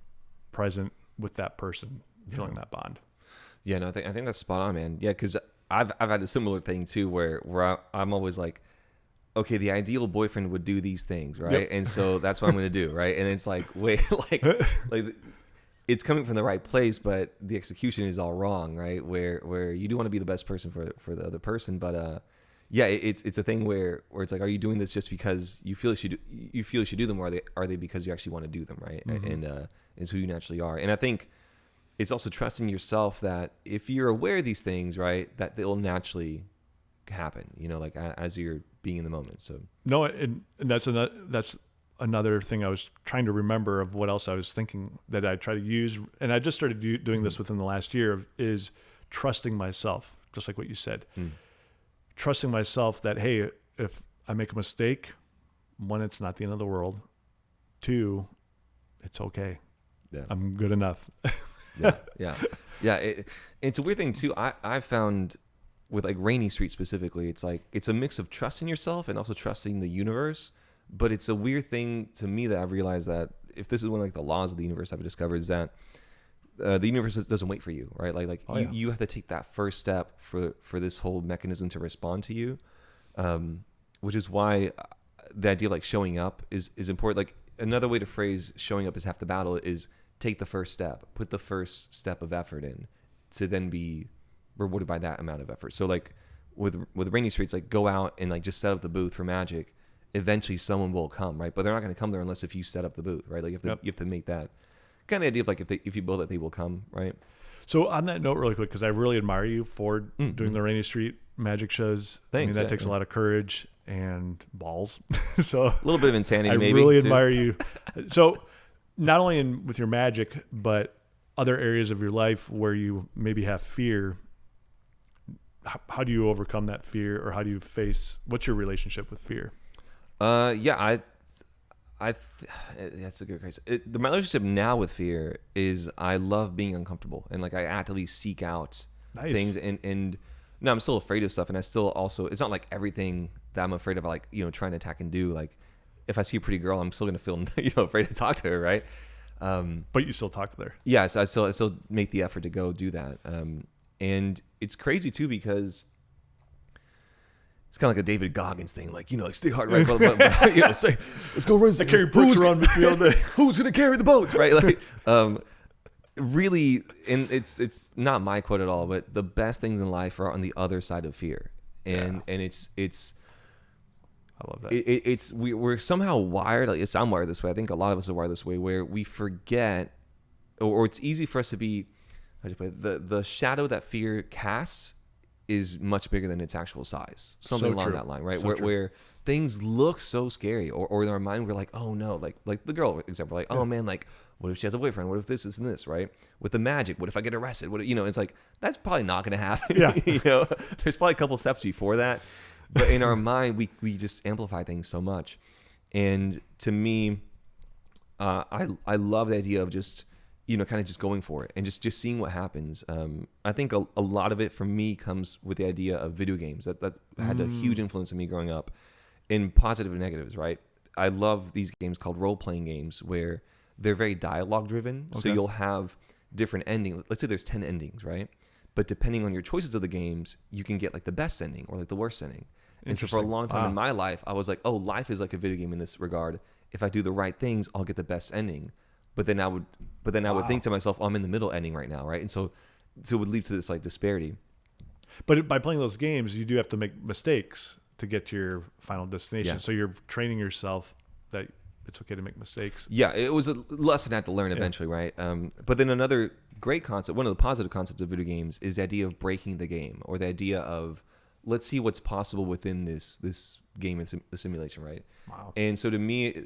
present with that person, feeling that bond. Yeah, no, I think that's spot on, man. Yeah, because I've had a similar thing too, where I'm always like, okay, the ideal boyfriend would do these things, right? Yep. And so that's what I'm going to do, right? And it's like, wait, like it's coming from the right place, but the execution is all wrong, right? Where you do want to be the best person for the other person, but it's a thing where it's like, are you doing this just because you feel you should do them, or are they because you actually want to do them, right? And is who you naturally are. And I think it's also trusting yourself that if you're aware of these things, right, that they'll naturally happen, like as you're being in the moment. So no, and that's another thing I was trying to remember of what else I was thinking that I try to use, and I just started doing this within the last year, is trusting myself, just like what you said. Trusting myself that, hey, if I make a mistake, one, it's not the end of the world. Two, it's okay. Yeah. I'm good enough. Yeah. It's a weird thing too. I found with like Rainy Street specifically, it's like, it's a mix of trusting yourself and also trusting the universe. But it's a weird thing to me that I've realized that if this is one of like the laws of the universe I've discovered, is that the universe doesn't wait for you, right? You have to take that first step for this whole mechanism to respond to you, which is why the idea of like showing up is important. Like another way to phrase showing up is half the battle is take the first step, put the first step of effort in to then be rewarded by that amount of effort. So like with Rainy Streets, like go out and like just set up the booth for Magic. Eventually someone will come, right? But they're not going to come there unless if you set up the booth, right? Like you have to make that kind of the idea of like if you build it, they will come, right? So on that note, really quick, because I really admire you for doing the Rainy Street Magic shows. Thanks. I mean, that takes a lot of courage and balls. So a little bit of insanity, I maybe. I really admire you. So not only with your magic, but other areas of your life where you maybe have fear. How do you overcome that fear, or how do you face? What's your relationship with fear? That's a good question. My relationship now with fear is I love being uncomfortable, and like I actively seek out things, and no, I'm still afraid of stuff, and I still also, it's not like everything that I'm afraid of, like, trying to attack and do. Like if I see a pretty girl, I'm still gonna feel afraid to talk to her, right? But you still talk to her. Yes, I still make the effort to go do that. And it's crazy too, because it's kind of like a David Goggins thing, like, like stay hard, right? But say, let's go run. I carry bricks around midfield. Who's going to carry the boats, right? Like, really, and it's not my quote at all, but the best things in life are on the other side of fear, and it's. I love that. We're somehow wired. Like, I'm wired this way. I think a lot of us are wired this way, where we forget, or it's easy for us to be. How do you put it? The shadow that fear casts is much bigger than its actual size. Something along that line, right? Where things look so scary, or in our mind we're like, oh no, like the girl example, like, oh man, like what if she has a boyfriend? What if this and this, right? With the magic, what if I get arrested? What it's like, that's probably not going to happen. Yeah. There's probably a couple steps before that, but in our mind we just amplify things so much. And to me, I love the idea of just kind of just going for it and just seeing what happens. I think a lot of it for me comes with the idea of video games that had a huge influence on me growing up, in positive and negatives, right? I love these games called role-playing games where they're very dialogue driven. Okay. So you'll have different endings. Let's say there's 10 endings, right? But depending on your choices of the games, you can get like the best ending or like the worst ending. And so for a long time in my life, I was like, oh, life is like a video game in this regard. If I do the right things, I'll get the best ending. But then I would think to myself, oh, I'm in the middle ending right now, right? And so it would lead to this like disparity. But by playing those games, you do have to make mistakes to get to your final destination. Yeah. So you're training yourself that it's okay to make mistakes. Yeah, it was a lesson I had to learn eventually, right? But then another great concept, one of the positive concepts of video games, is the idea of breaking the game, or the idea of let's see what's possible within this game, the simulation, right? Wow. And so to me,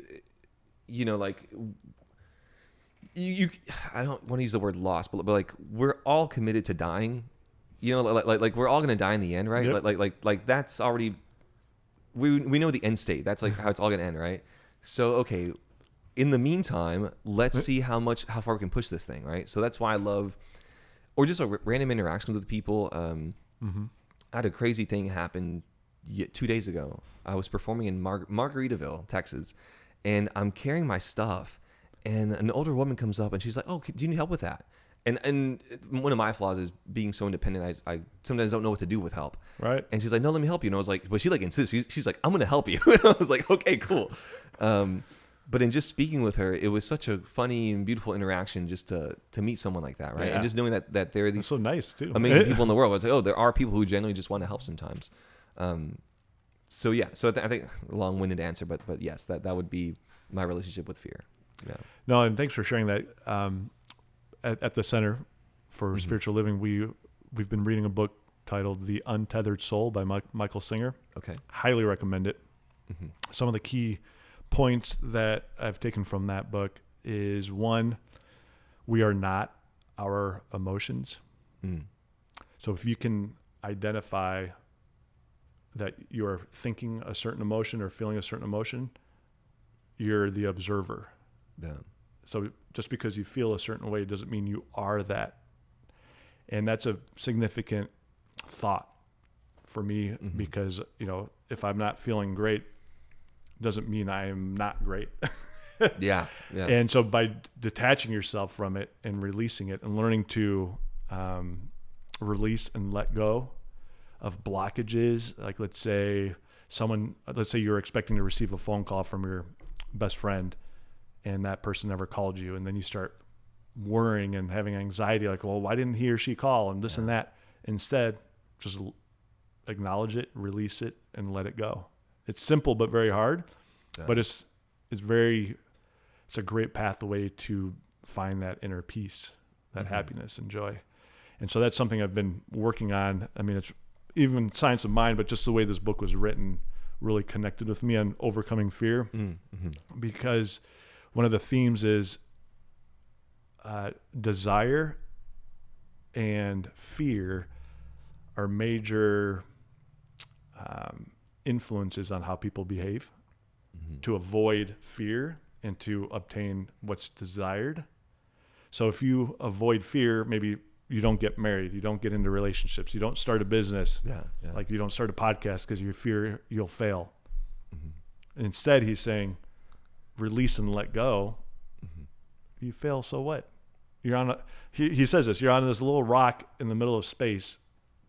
like. I don't want to use the word lost, but like we're all committed to dying, like we're all going to die in the end, right? Yep. Like that's already, we know the end state. That's like how it's all going to end, right? So, okay, in the meantime, let's see how far we can push this thing, right? So that's why I love, or just random interactions with people. I had a crazy thing happen 2 days ago. I was performing in Margaritaville, Texas, and I'm carrying my stuff. And an older woman comes up and she's like, oh, do you need help with that? And one of my flaws is being so independent. I sometimes don't know what to do with help. Right. And she's like, no, let me help you. And I was like, but she like insists. She's like, I'm going to help you. And I was like, okay, cool. But in just speaking with her, it was such a funny and beautiful interaction just to meet someone like that, right? Yeah. And just knowing that there are these so nice too, amazing people in the world. It's like, oh, there are people who genuinely just want to help sometimes. So yeah, I think a long-winded answer, but yes, that would be my relationship with fear. Yeah. No, and thanks for sharing that. At the Center for Spiritual Living, we've been reading a book titled "The Untethered Soul" by Michael Singer. Okay. Highly recommend it. Some of the key points that I've taken from that book is, one, we are not our emotions. So if you can identify that you're thinking a certain emotion or feeling a certain emotion, you're the observer. Yeah. So just because you feel a certain way doesn't mean you are that. And that's a significant thought for me, because, if I'm not feeling great, doesn't mean I am not great. Yeah. And so by detaching yourself from it and releasing it and learning to release and let go of blockages, like let's say you're expecting to receive a phone call from your best friend and that person never called you, and then you start worrying and having anxiety, like, well, why didn't he or she call, and this and that. Instead, just acknowledge it, release it, and let it go. It's simple but very hard, but it's a great pathway to find that inner peace, that happiness and joy. And so that's something I've been working on. I mean, it's even Science of Mind, but just the way this book was written really connected with me on overcoming fear, because one of the themes is desire and fear are major influences on how people behave to avoid fear and to obtain what's desired. So if you avoid fear, maybe you don't get married, you don't get into relationships, you don't start a business, like you don't start a podcast because you fear you'll fail. Instead, he's saying, release and let go. You fail, so what? You're on he says this, you're on this little rock in the middle of space.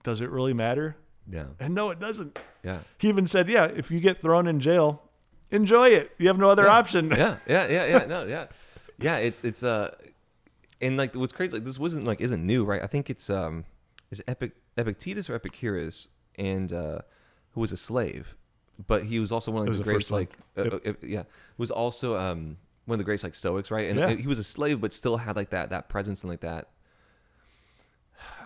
Does it really matter? Yeah. And no, it doesn't. Yeah. He even said, if you get thrown in jail, enjoy it. You have no other option. Yeah. No, yeah. Yeah, it's and like what's crazy, like this isn't new, right? I think it's is Epictetus or Epicurus, and who was a slave, but he was also one of the greatest, was also one of the greatest, like, Stoics, right? And he was a slave, but still had like that presence and like that,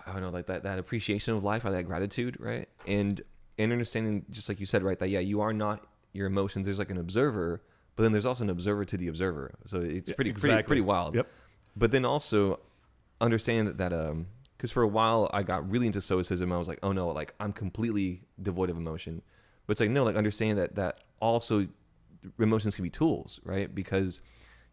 I don't know, like that appreciation of life or that gratitude, right? And understanding, just like you said, right, that you are not your emotions. There's like an observer, but then there's also an observer to the observer. So it's pretty wild. Yep. But then also understanding that because for a while I got really into Stoicism. I was like, oh no, like I'm completely devoid of emotion. But it's like, no, like understanding that also emotions can be tools, right? Because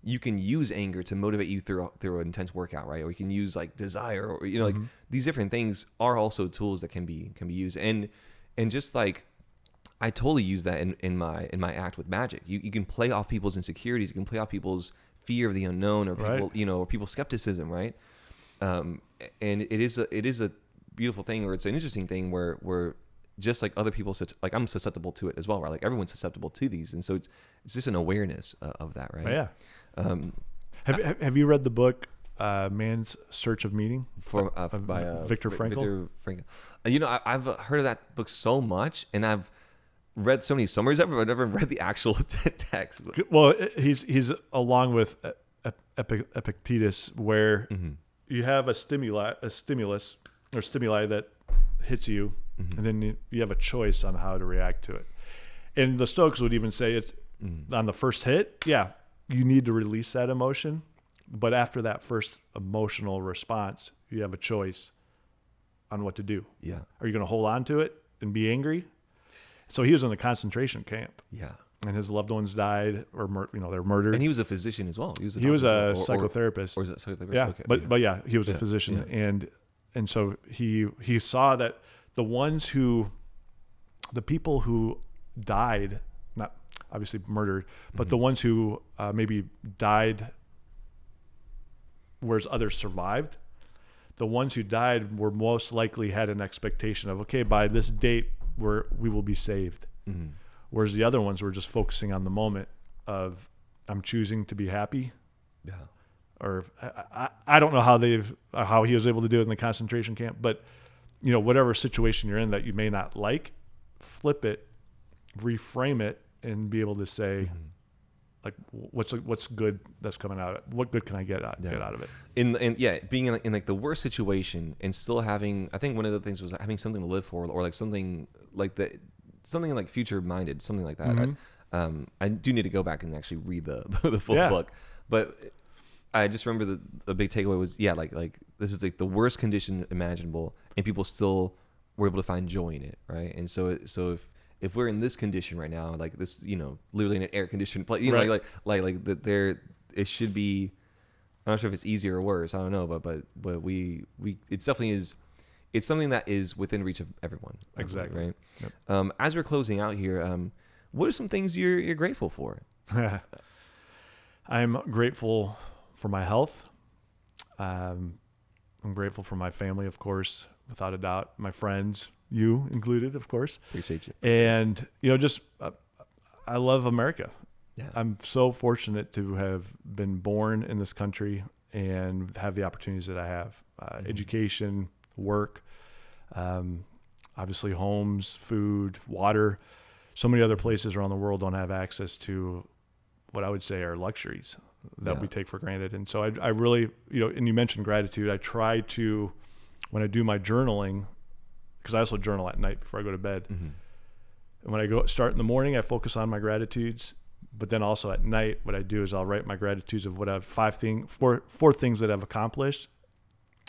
you can use anger to motivate you through an intense workout, right? Or you can use like desire, or like these different things are also tools that can be used. And just like I totally use that in my act with magic. You can play off people's insecurities, you can play off people's fear of the unknown, or people, or people's skepticism, right? And it is a beautiful thing, or it's an interesting thing where just like other people, like I'm susceptible to it as well, right? Like everyone's susceptible to these, and so it's just an awareness of that, right? Oh, yeah. Have you read the book Man's Search of Meaning by Viktor Frankl? I've heard of that book so much, and I've read so many summaries of it, but I've never read the actual text. Well, he's along with Epictetus, where you have a stimuli that hits you, and then you have a choice on how to react to it. And the Stoics would even say it on the first hit, you need to release that emotion, but after that first emotional response, you have a choice on what to do. Yeah, are you going to hold on to it and be angry? So he was in a concentration camp. Yeah. And his loved ones died, or they're murdered. And he was a physician as well. He was a psychotherapist. Or is it psychotherapist? Yeah. Okay. But he was a physician. Yeah. And so he saw that the people who died, not obviously murdered, but the ones who maybe died, whereas others survived, the ones who died were most likely had an expectation of, okay, by this date, we will be saved. Whereas the other ones were just focusing on the moment of, I'm choosing to be happy. Yeah. Or I don't know how he was able to do it in the concentration camp, but whatever situation you're in that you may not like, flip it, reframe it, and be able to say, like, what's good that's coming out of it? What good can I get out of it? Being in like the worst situation and still having, I think one of the things was having something to live for, or like something like that, something like future minded, something like that. I do need to go back and actually read the full book, but I just remember the big takeaway was like this is like the worst condition imaginable, and people still were able to find joy in it, right? And so if we're in this condition right now, like this, literally in an air conditioned place, know, like that there, it should be. I'm not sure if it's easier or worse. I don't know, but we it's definitely is. It's something that is within reach of everyone. Exactly. Right. Yep. As we're closing out here, what are some things you're grateful for? I'm grateful for my health. I'm grateful for my family, of course, without a doubt. My friends, you included, of course. Appreciate you. And just I love America. Yeah. I'm so fortunate to have been born in this country and have the opportunities that I have. Education, work, obviously homes, food, water. So many other places around the world don't have access to what I would say are luxuries that we take for granted. And so I really, and you mentioned gratitude. I try to, when I do my journaling, because I also journal at night before I go to bed. Mm-hmm. And when I start in the morning, I focus on my gratitudes. But then also at night, what I do is I'll write my gratitudes of what I've four things that I've accomplished.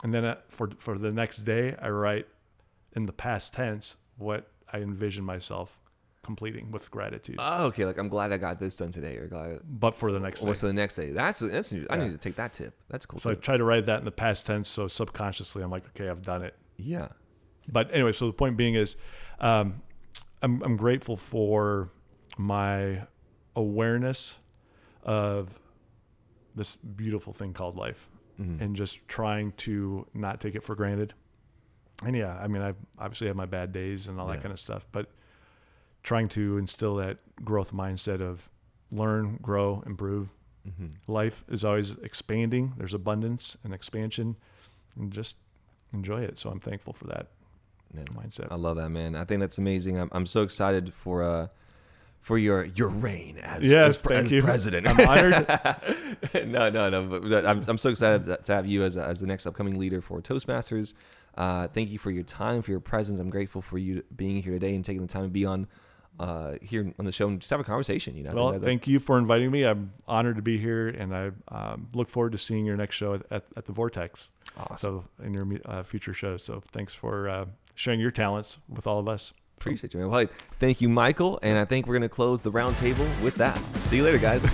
And then for the next day, I write in the past tense what I envision myself completing with gratitude. Oh, okay. Like, I'm glad I got this done today, or glad. But for the next day. What's the next day? That's new. I need to take that tip. That's cool. So I try to write that in the past tense. So subconsciously, I'm like, okay, I've done it. Yeah. But anyway, so the point being is, I'm grateful for my awareness of this beautiful thing called life, and just trying to not take it for granted. And I obviously have my bad days and all that kind of stuff, but trying to instill that growth mindset of learn, grow, improve. Life is always expanding. There's abundance and expansion, and just enjoy it. So I'm thankful for that mindset. I love that, man. I think that's amazing. I'm so excited for your reign as president. I'm honored. No. But I'm so excited to have you as the next upcoming leader for Toastmasters. Thank you for your time, for your presence. I'm grateful for you being here today and taking the time to be on here on the show and just have a conversation. Well, thank you for inviting me. I'm honored to be here, and I look forward to seeing your next show at the Vortex. Awesome. So in your future shows. So thanks for sharing your talents with all of us. Appreciate you, man. Well, thank you, Michael. And I think we're going to close the roundtable with that. See you later, guys.